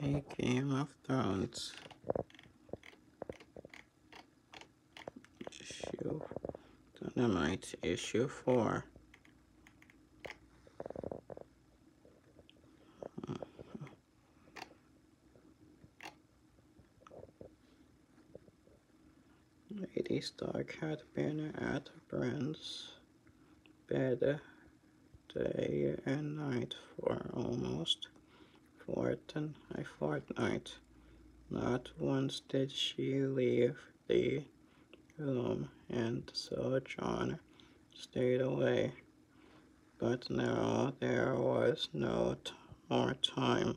A Game of Thrones issue Dynamite issue 4. Lady Stark had been at Bran's bed day and night for almost a fortnight. Not once did she leave the room, and so John stayed away. But now there was no more time.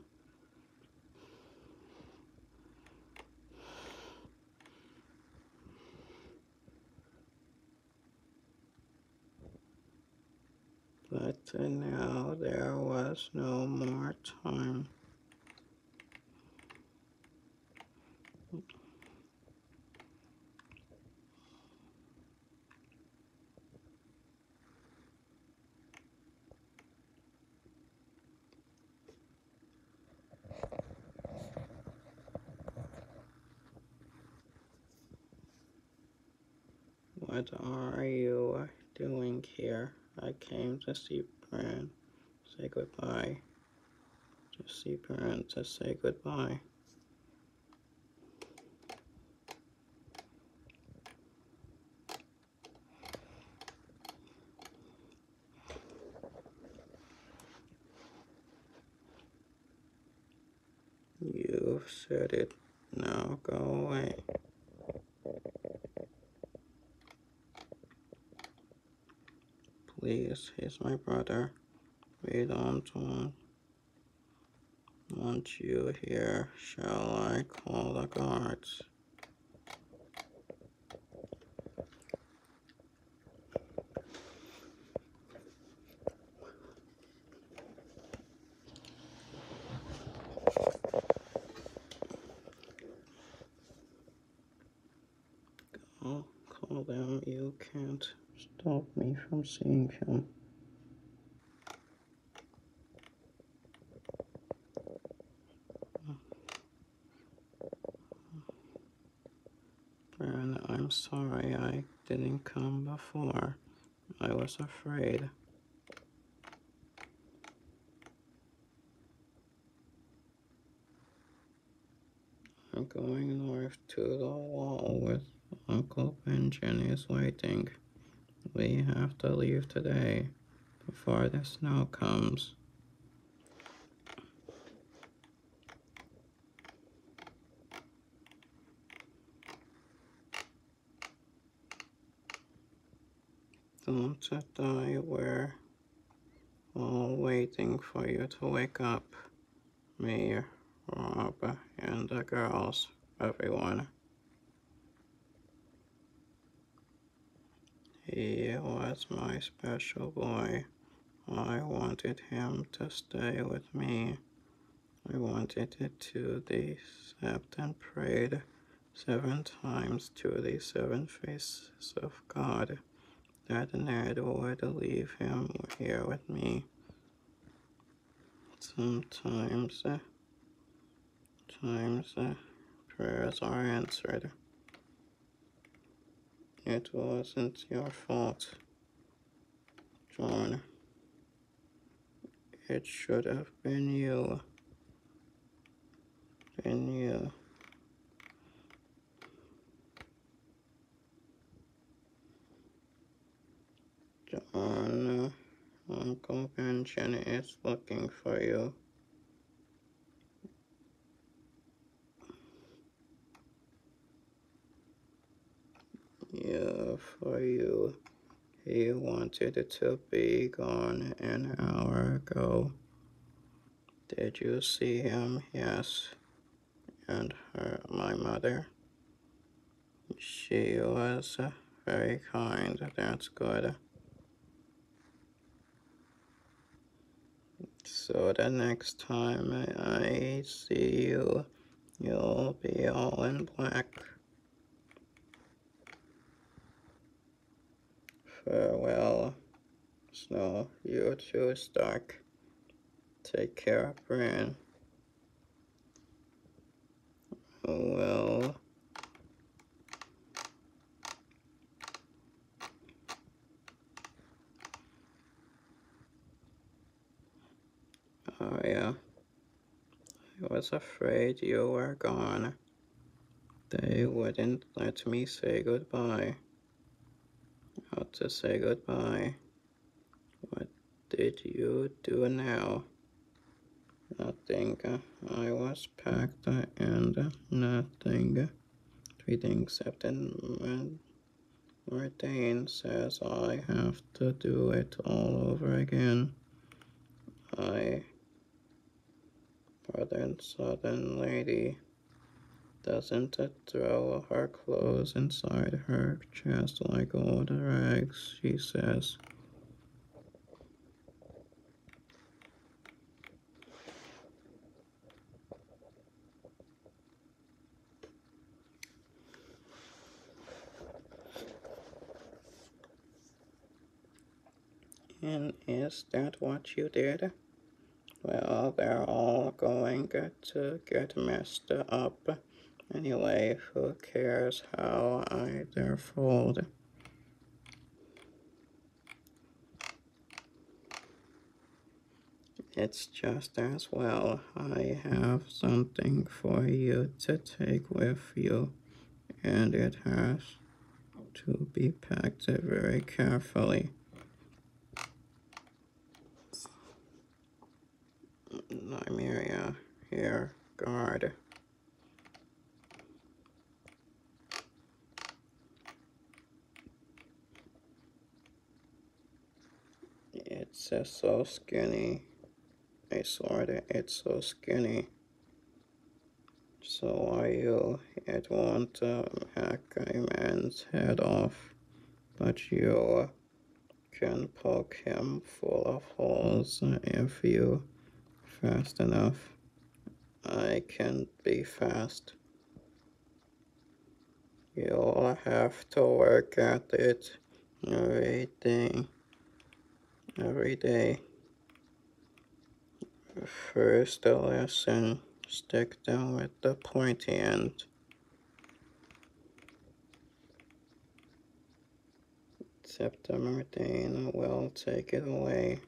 But now there was no more time. What are you doing here? I came to see Bran. Say goodbye. To see Bran to say goodbye. You've said it. Now go away. Please, he's my brother. We don't want you here. Shall I call the guards? I'll call them. You can't stop me from seeing him. Bran, I'm sorry I didn't come before. I was afraid. I'm going north to the wall with Uncle Benjamin is waiting. We have to leave today before the snow comes. Don't die, we're all waiting for you to wake up. Me, Rob, and the girls, everyone. He was my special boy. I wanted him to stay with me. I wanted it to accept and prayed 7 times to the 7 faces of God that Ned would leave him here with me. Sometimes prayers are answered. It wasn't your fault, John. It should have been you. John, Uncle Benjamin is looking for you. Yeah, for you. He wanted to be gone an hour ago. Did you see him? Yes. And my mother? She was very kind. That's good. So the next time I see you, you'll be all in black. Farewell, Snow. You too, Stark. Take care of Bran. will Arya, I was afraid you were gone. They wouldn't let me say goodbye. How to say goodbye? What did you do now? Nothing. I was packed and nothing. Tweeting except Mordane says I have to do it all over again. I, sudden lady, doesn't throw her clothes inside her chest like old rags, she says. And is that what you did? Well, they're all going to get messed up. Anyway, who cares how they're fooled? It's just as well. I have something for you to take with you, and it has to be packed very carefully. Nymeria, here, guard. It's so skinny. I swear it's so skinny. So are you. It won't hack a man's head off, but you can poke him full of holes if you fast enough. I can't be fast. You'll have to work at it every day. First a lesson, stick them with the pointy end. September Dane will take it away.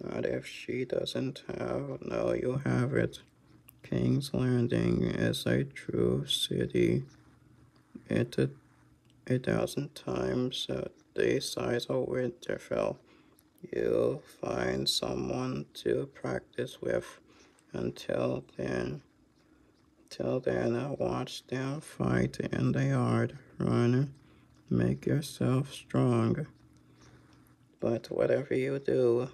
Not if she doesn't have. No, you have it. King's Landing is a true city. It's 1,000 times the size of Winterfell. You'll find someone to practice with. Until then, watch them fight in the yard. Run, make yourself strong. But whatever you do,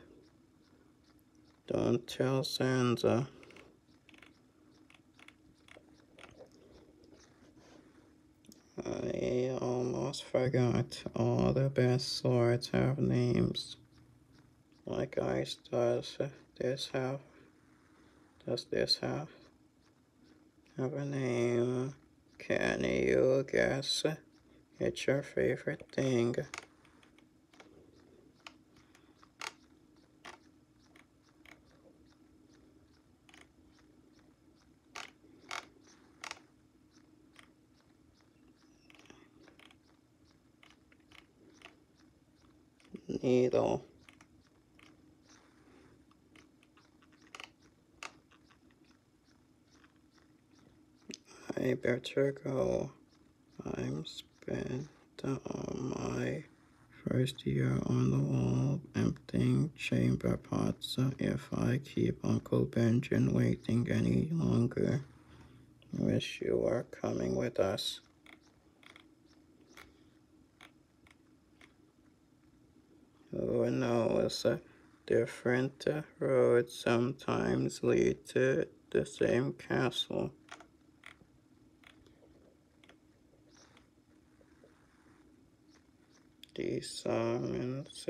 don't tell Sansa. I almost forgot. All the best swords have names. Like ice does. Does this have a name? Can you guess? It's your favorite thing. Needle. I better go. I'm spent on my first year on the wall emptying chamber pots. If I keep Uncle Benjamin waiting any longer, wish you were coming with us. Who knows? Different roads sometimes lead to the same castle. These summons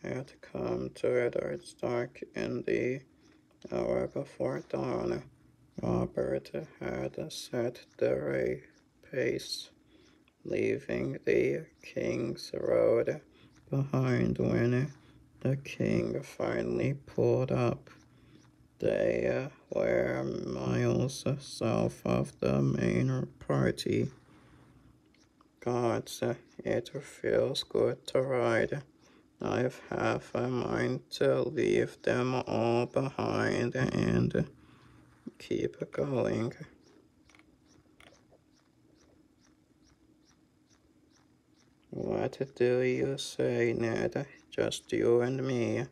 had come to Eddard's Dark in the hour before dawn. Robert had set the pace, leaving the King's Road behind when the king finally pulled up. They were miles south of the main party. Gods, it feels good to ride. I've half a mind to leave them all behind and keep going. What do you say, Ned? Just you and me,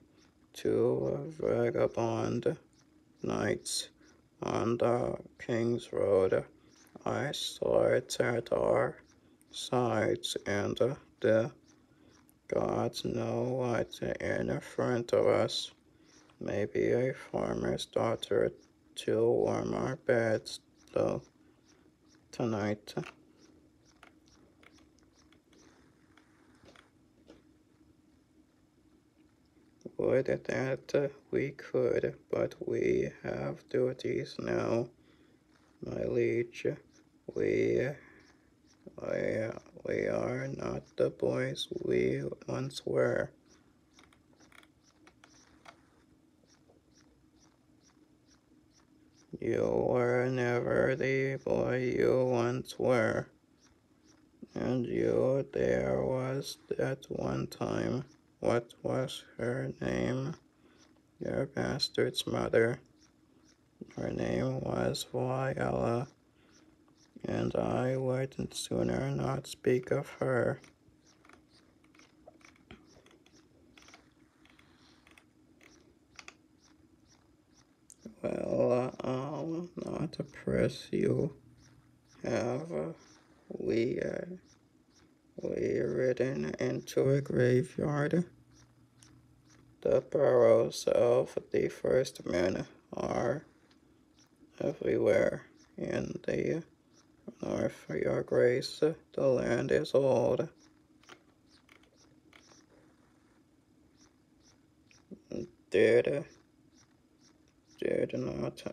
two vagabond knights on the King's Road. I saw it at our sides, and the gods know what's in front of us. Maybe a farmer's daughter to warm our beds, though, tonight. Would that we could, but we have duties now, my liege. We, we, we are not the boys we once were. You were never the boy you once were. And you, there was that one time. What was her name? Your bastard's mother. Her name was Viola, and I would sooner not speak of her. Well, I'll not press you. Have we ridden into a graveyard? The burrows of the first men are everywhere in the north, your grace. The land is old. Did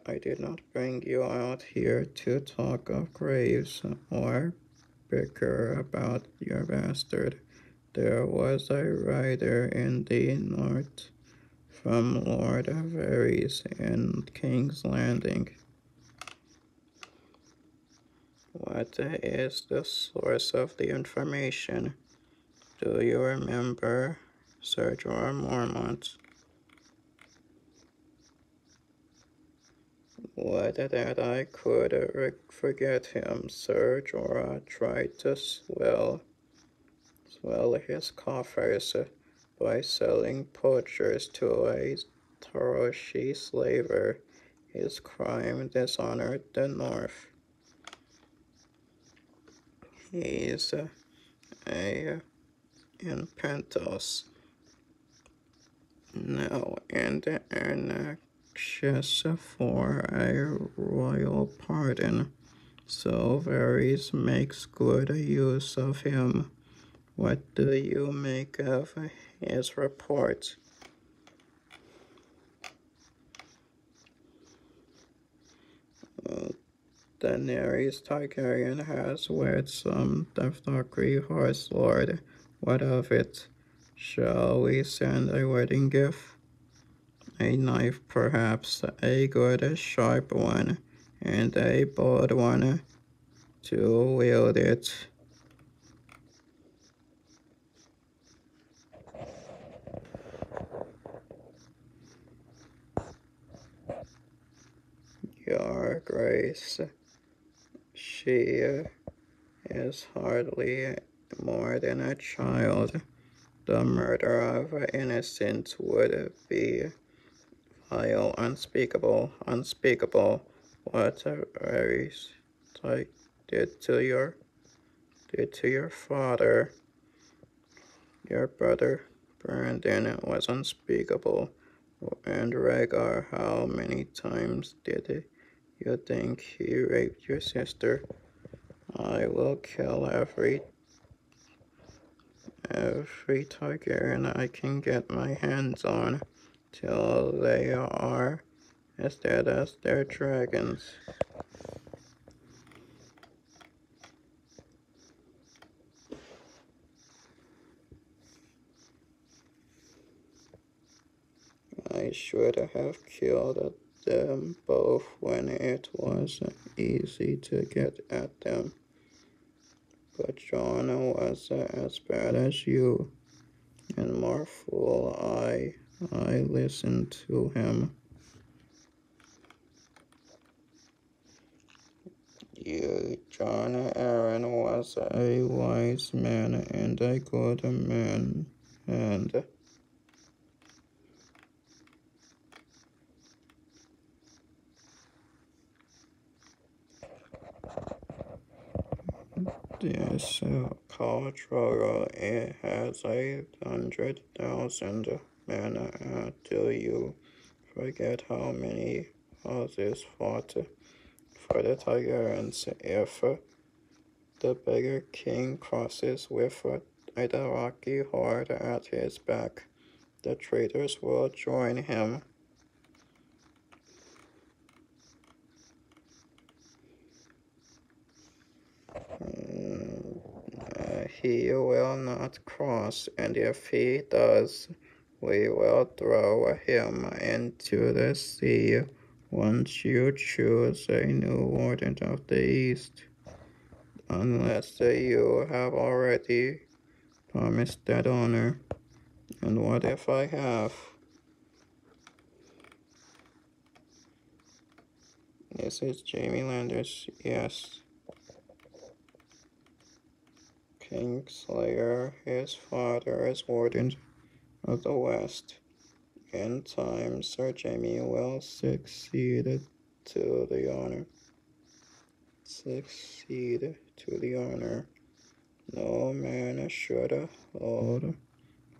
I did not bring you out here to talk of graves or bicker about your bastard. There was a rider in the north from Lord Varys in King's Landing. What is the source of the information? Do you remember Sir Jorah Mormont? Would that I could forget him. Sir Jorah tried to swell his coffers by selling poachers to a Taroshi slaver. His crime dishonored the North. He's in Pentos now and anxious for a royal pardon. So Varys makes good use of him. What do you make of his report? Daenerys Targaryen has wed some Dothraki horse lord. What of it? Shall we send a wedding gift? A knife, perhaps, a good sharp one, and a bold one to wield it. Your Grace, she is hardly more than a child. The murder of innocents would be vile, unspeakable. What Varys did to your father, your brother Brandon, was unspeakable. And Rhaegar, how many times did you think he raped your sister? I will kill every Targaryen I can get my hands on, till they are as dead as their dragons. I should have killed them both when it was easy to get at them. But John was as bad as you, and more fool I listened to him. You, John Aaron, was a wise man and a good man, and this cultural it has 100,000 men. Do you forget how many houses fought for the Tigers? If the bigger king crosses with a rocky horde at his back, the traitors will join him. He will not cross, and if he does, we will throw him into the sea once you choose a new warden of the East. Unless you have already promised that honor. And what if I have? This is Jaime Landers, yes. Kingslayer, his father is warden of the West. In time, Sir Jaime will succeed to the honor. No man should hold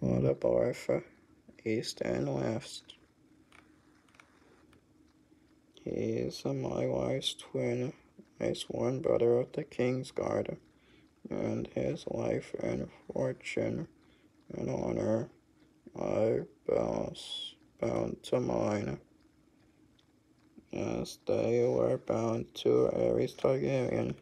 both east and west. He is my wife's twin, a sworn brother of the King's Guard, and his life and fortune and honor I bound to mine, as they were bound to Aerys Targaryen.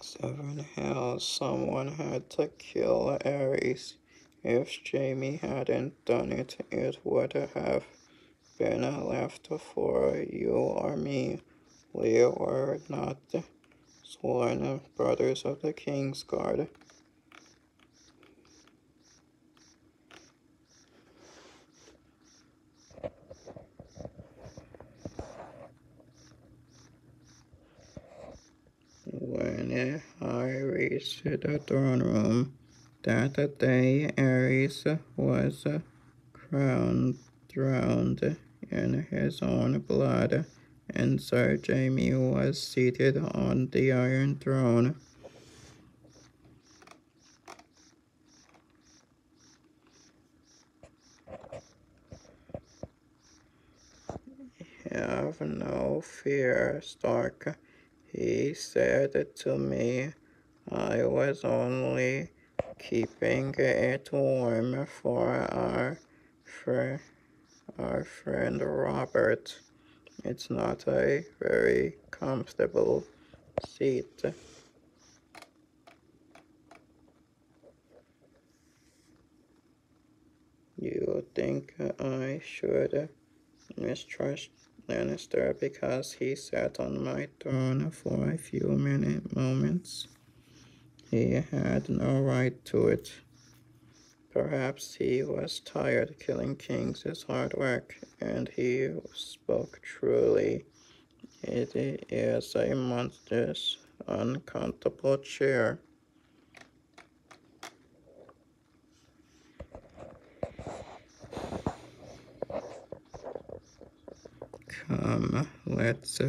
7 hells, someone had to kill Aerys. If Jaime hadn't done it, it would have been left for you or me. We were not sworn brothers of the King's Guard. When I reached the throne room, that day Aerys was drowned in his own blood, and Sir Jaime was seated on the Iron Throne. Have no fear, Stark, he said to me. I was only keeping it warm for our friend Robert. It's not a very comfortable seat. You think I should mistrust Lannister because he sat on my throne for a few moments? He had no right to it. Perhaps he was tired. Killing kings is hard work, and he spoke truly. It is a monstrous, uncomfortable chair. Come, let's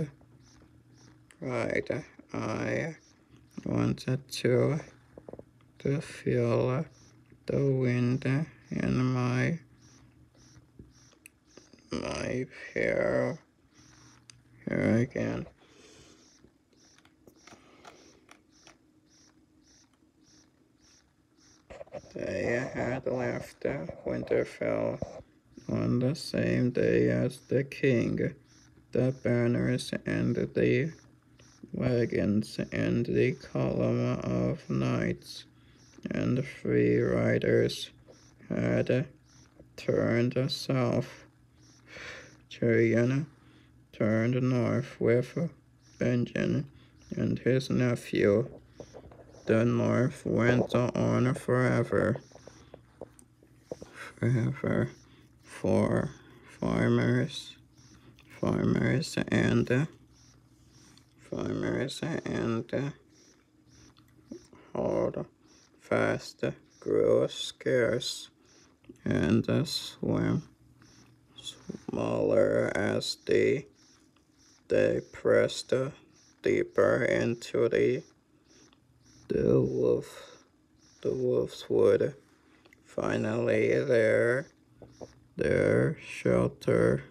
ride. I wanted to feel the wind in my hair again. They had left Winterfell on the same day as the king. The banners and the wagons and the column of knights and free riders had turned south. Tyrion turned north with Benjen and his nephew. The north went on forever, for farmers, and hard fast grew scarce, and swam smaller as they pressed deeper into the wolf. The wolves would finally their shelter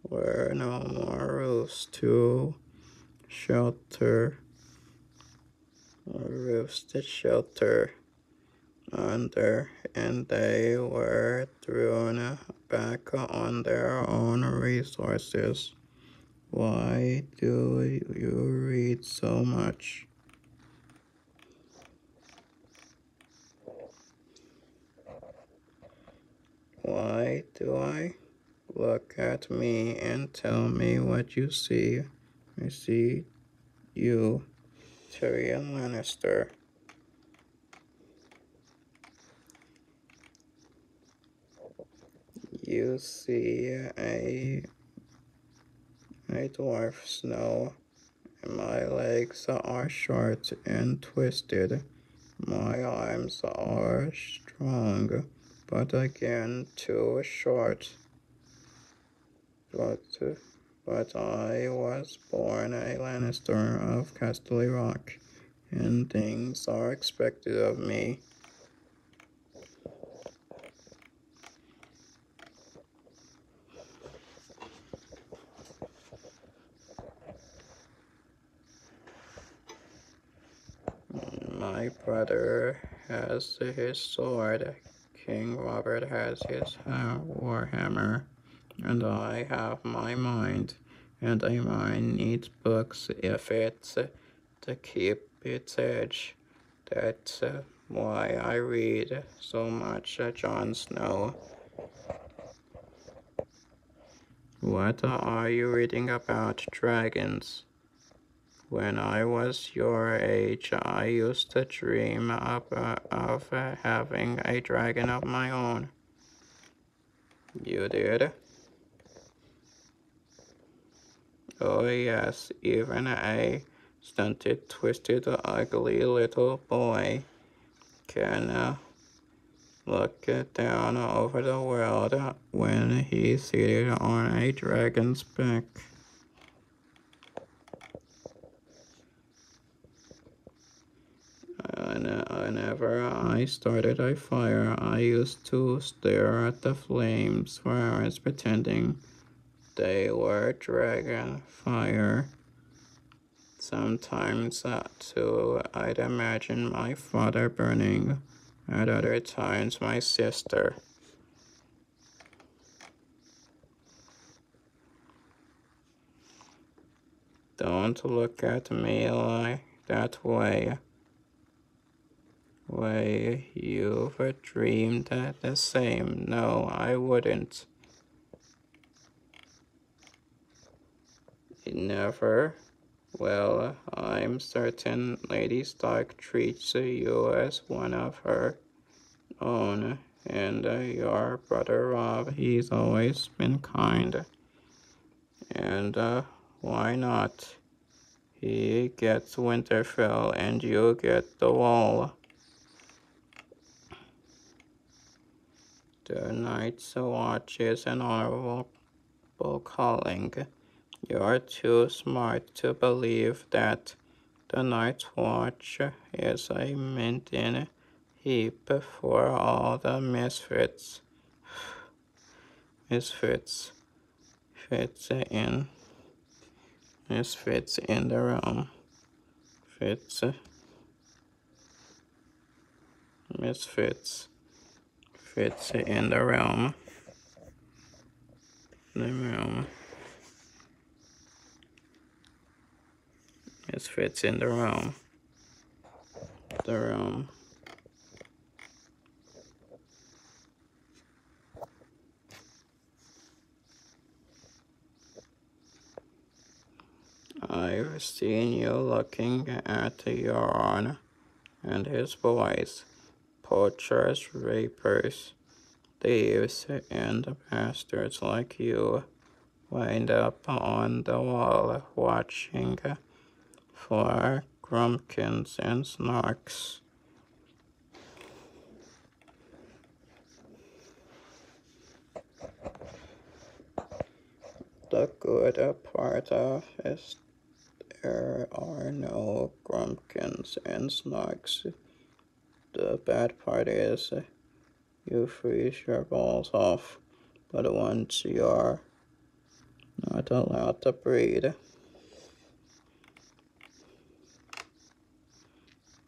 were no more roofs to shelter shelter under, and they were thrown back on their own resources. Why do you read so much? Why do I? Look at me and tell me what you see. I see you, Tyrion Lannister. You see a dwarf snow. My legs are short and twisted. My arms are strong, but again too short. But, but I was born a Lannister of Castle Rock, and things are expected of me. My brother has his sword, King Robert has his warhammer, and I have my mind, and a mind needs books if it's to keep its edge. That's why I read so much Jon Snow. What are you reading about dragons? When I was your age, I used to dream of having a dragon of my own. You did? Oh yes, even a stunted, twisted, ugly little boy can look down over the world when he's seated on a dragon's back. Whenever I started a fire, I used to stare at the flames for hours pretending they were dragon fire. Sometimes, too, I'd imagine my father burning. At other times, my sister. Don't look at me like that way. You've dreamed the same. No, I wouldn't. Never. Well, I'm certain Lady Stark treats you as one of her own, and your brother Rob, he's always been kind. And why not? He gets Winterfell and you get the Wall. The Night's Watch is an honorable calling. You're too smart to believe that the Night's Watch is a minting heap for all the misfits. Misfits in the realm. Misfits in the realm. Misfits in the realm. The realm. seen you looking at Yarn and his boys, poachers, rapers, thieves, and bastards like you, wind up on the wall watching for grumpkins and snarks. The good part of is there are no grumpkins and snarks. The bad part is you freeze your balls off, but once you're not allowed to breed.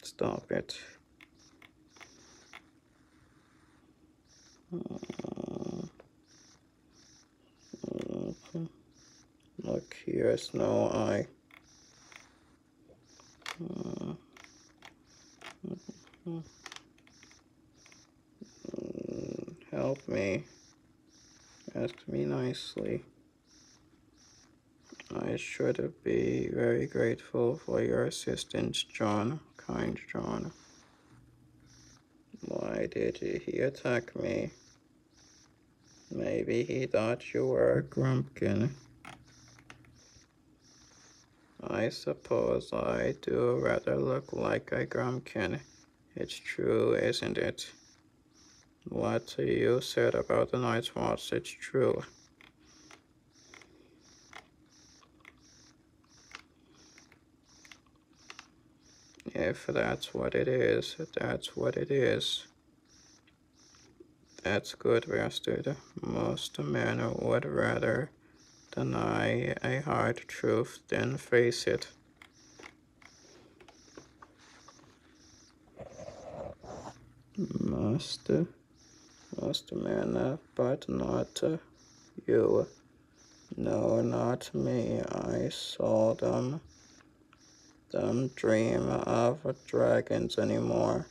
Stop it. Look here, Snow Eye. Help me. Ask me nicely. I should be very grateful for your assistance, John. Kind John. Why did he attack me? Maybe he thought you were a grumpkin. I suppose I do rather look like a grumpkin. It's true, isn't it? What you said about the Night's Watch, it's true. If that's what it is, that's what it is. That's good, bastard. Most men would rather deny a hard truth than face it. Most men, but not you. No, not me. I saw them dream of dragons anymore.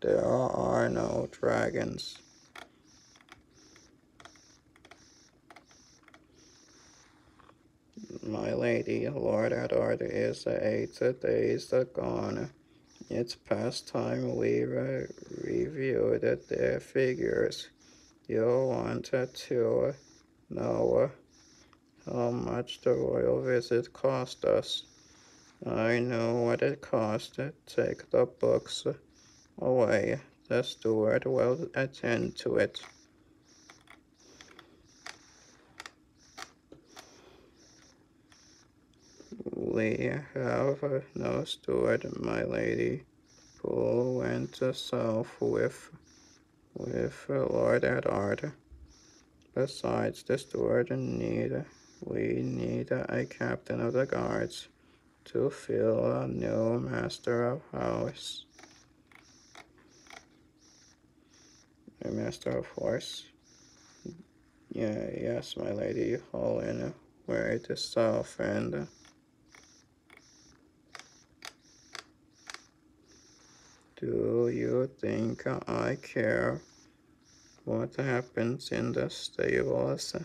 There are no dragons. My lady, Lord Eddard is 8 days gone. It's past time we reviewed their figures. You wanted to know how much the royal visit cost us. I know what it cost. Take the books away. The steward will attend to it. We have no steward, my lady. Who went south with Lord Eddard. Besides the steward, we need a captain of the guards to fill a new master of house. A master of horse? Yes, my lady. All in way to south and do you think I care what happens in the stables?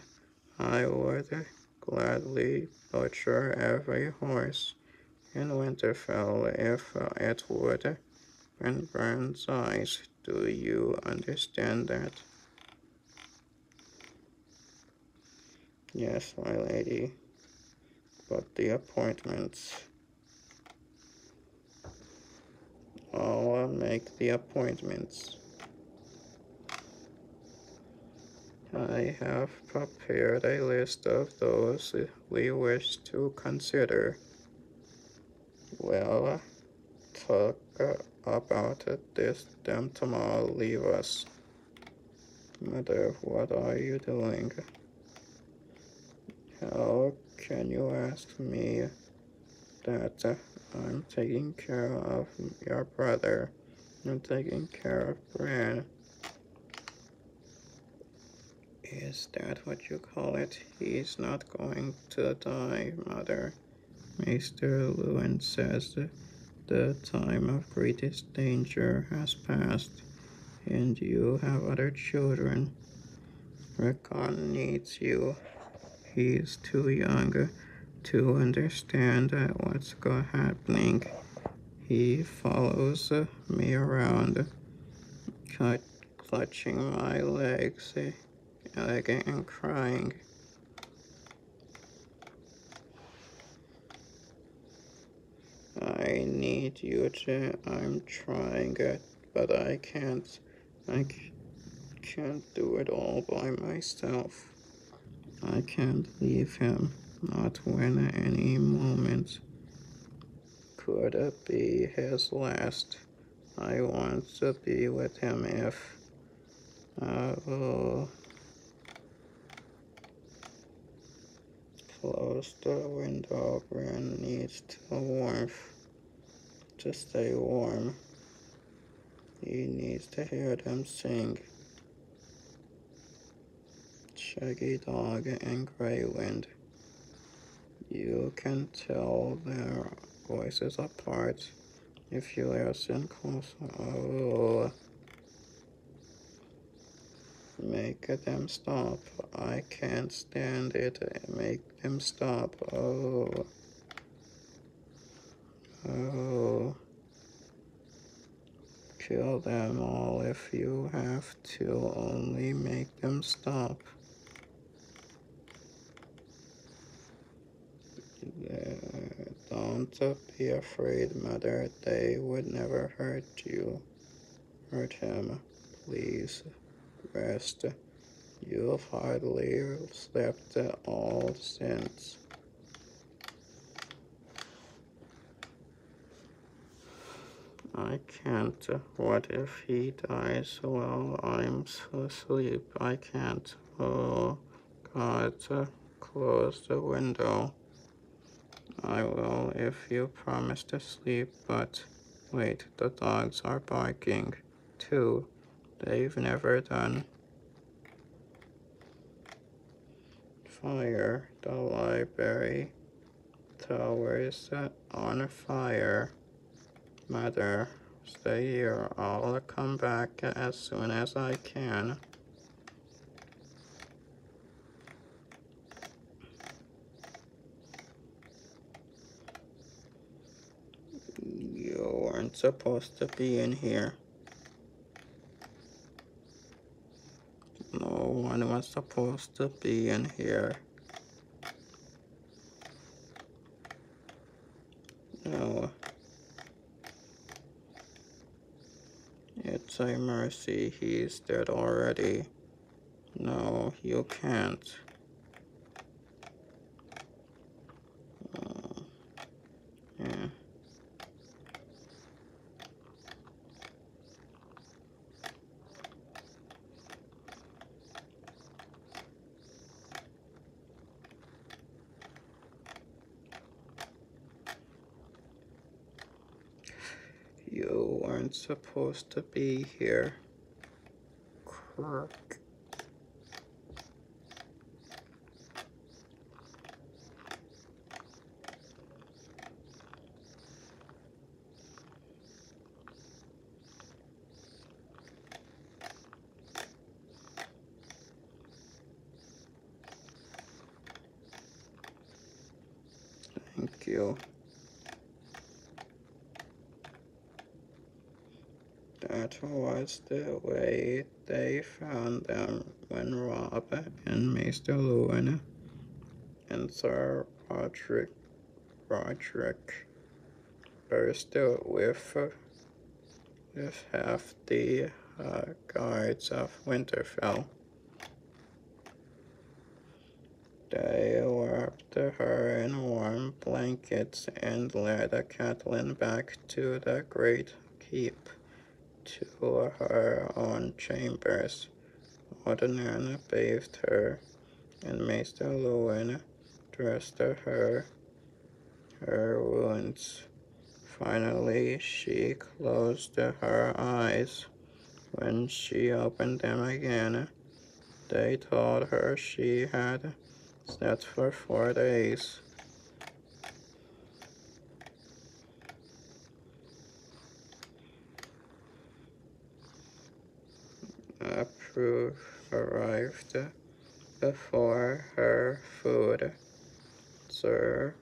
I would gladly butcher every horse in Winterfell if it would burn Bran's eyes. Do you understand that? Yes, my lady. But the appointments. I'll make the appointments. I have prepared a list of those we wish to consider. We'll talk about them tomorrow. Leave us. Mother, what are you doing? How can you ask me that? I'm taking care of your brother. I'm taking care of Bran. Is that what you call it? He's not going to die, Mother. Maester Lewin says the time of greatest danger has passed, and you have other children. Rickon needs you. He's too young to understand what's happening. He follows me around, clutching my legs and crying. I need you to. I'm trying it, but I can't. I can't do it all by myself. I can't leave him, not when any moment could be his last. I want to be with him if. Oh, close the window. Bran needs the warmth to stay warm. He needs to hear them sing. Shaggy Dog and Grey Wind. You can tell their voices apart if you listen closer. Oh, make them stop. I can't stand it. Make them stop. Oh, oh. Kill them all if you have to. Only make them stop. Don't be afraid, Mother. They would never hurt you. Hurt him. Please rest. You've hardly slept all since. I can't. What if he dies while I'm asleep? I can't. Oh, God, close the window. I will if you promise to sleep, but wait, the dogs are barking, too. They've never done. Fire, the library tower is on fire. Mother, stay here. I'll come back as soon as I can. You weren't supposed to be in here. No one was supposed to be in here. No. It's a mercy he's dead already. No, you can't. Yeah. You weren't supposed to be here. Crook. Thank you. That was the way they found them when Rob and Maester Lewin and Sir Roderick burst with half the guards of Winterfell. They wrapped her in warm blankets and led catelyn back to the great keep, to her own chambers. Odenan bathed her, and Maester Lewin dressed her wounds. Finally, she closed her eyes. When she opened them again, they told her she had slept for 4 days. Proof arrived before her food. Sir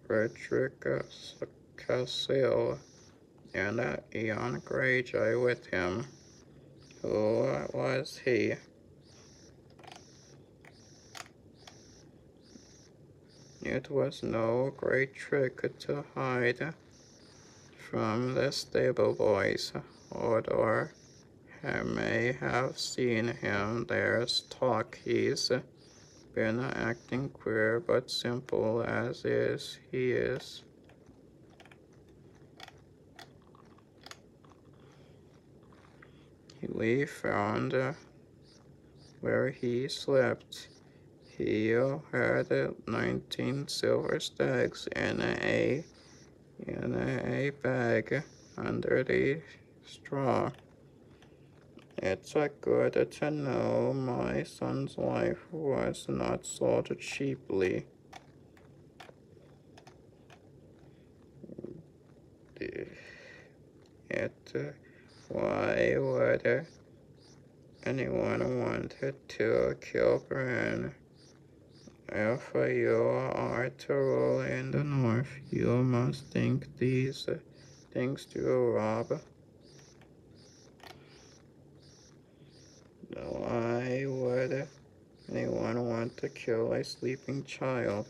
Frederick Castle and Ian Greyjoy with him. Who was he? It was no great trick to hide from the stable boys, although I may have seen him there's talk he's been acting queer, but simple as he is. We found where he slept. He had 19 silver stags in a bag under the straw. It's good to know my son's life was not sold cheaply. Why would anyone want to kill Bran? If you are to rule in the north, you must think these things through, Rob. Why would anyone want to kill a sleeping child?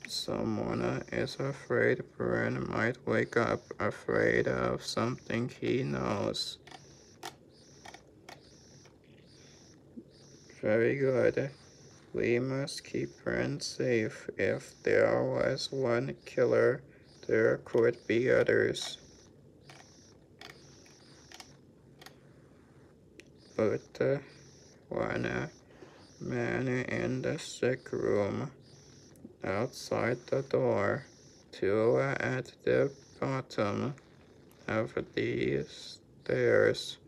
Someone is afraid Bran might wake up, afraid of something he knows. Very good. We must keep Bran safe. If there was one killer, there could be others. But one man in the sick room, outside the door, two at the bottom of the stairs.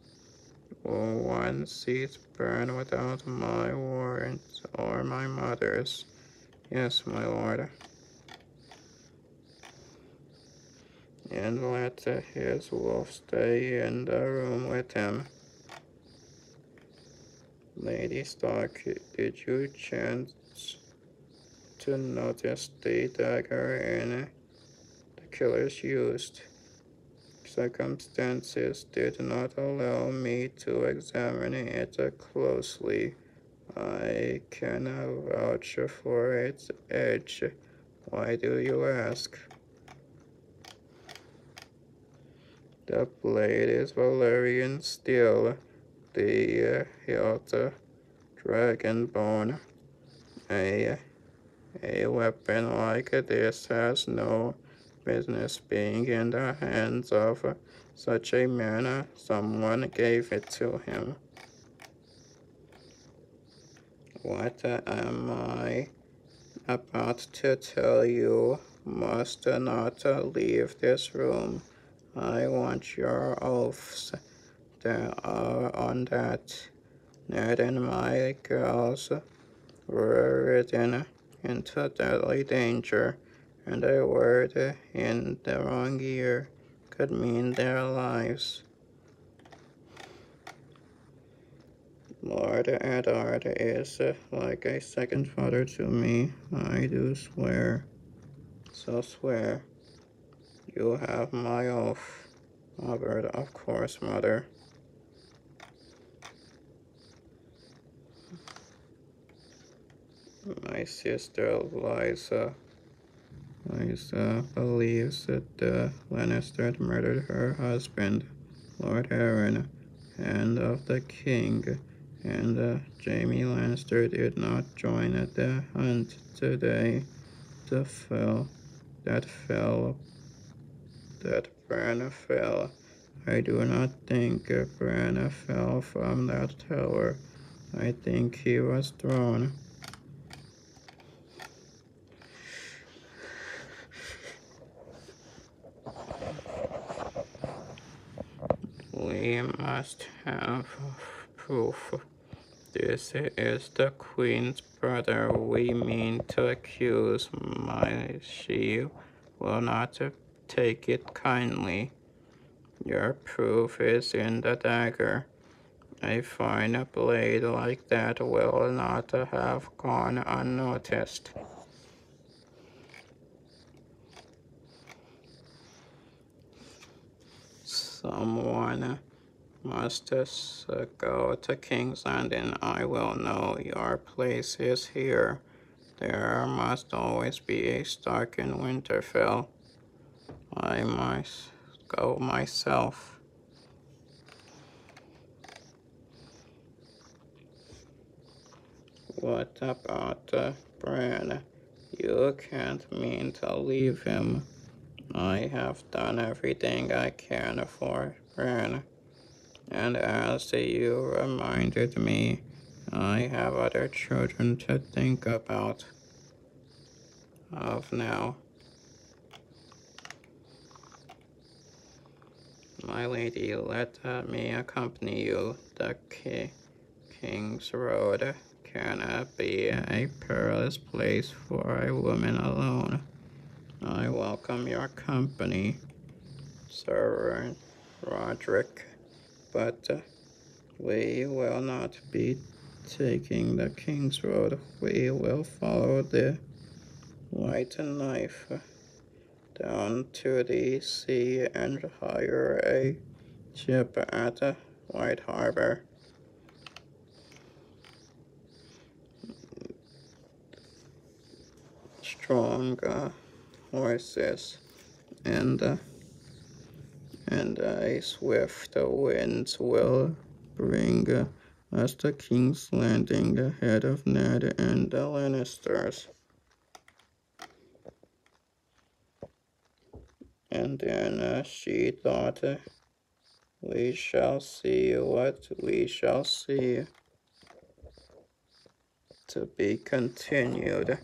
One sees Bran without my warrant or my mother's. Yes, my lord. And let his wolf stay in the room with him. Lady Stark, did you chance to notice the dagger in the killer's used? Circumstances did not allow me to examine it closely. I can vouch for its edge. Why do you ask? The blade is Valyrian steel. The hilt dragon bone. A weapon like this has no business being in the hands of such a man. Someone gave it to him. What am I about to tell you? Must not leave this room. I want your oaths on that. Ned and my girls were ridden into deadly danger, and a word in the wrong ear could mean their lives. Lord Eddard is like a second father to me, I do swear. So swear. You have my oath. Robert, of course, mother. My sister Liza believes that the Lannister murdered her husband, Lord Arryn, and of the king, and Jaime Lannister did not join the hunt today. That Bran fell. I do not think Bran fell from that tower. I think he was thrown. We must have proof. This is the Queen's brother we mean to accuse. She will not take it kindly. Your proof is in the dagger. A fine blade like that will not have gone unnoticed. Someone must go to King's Landing. I will know your place is here. There must always be a Stark in Winterfell. I must go myself. What about Bran? You can't mean to leave him. I have done everything I can for Bran. And as you reminded me, I have other children to think about of now. My lady, let me accompany you. The King's Road cannot be a perilous place for a woman alone. I welcome your company, Sir Roderick, but we will not be taking the King's Road. We will follow the White Knife down to the sea and hire a ship at White Harbor. Strong horses and a swift wind will bring us to King's Landing ahead of Ned and the Lannisters. And then she thought, we shall see what we shall see. To be continued.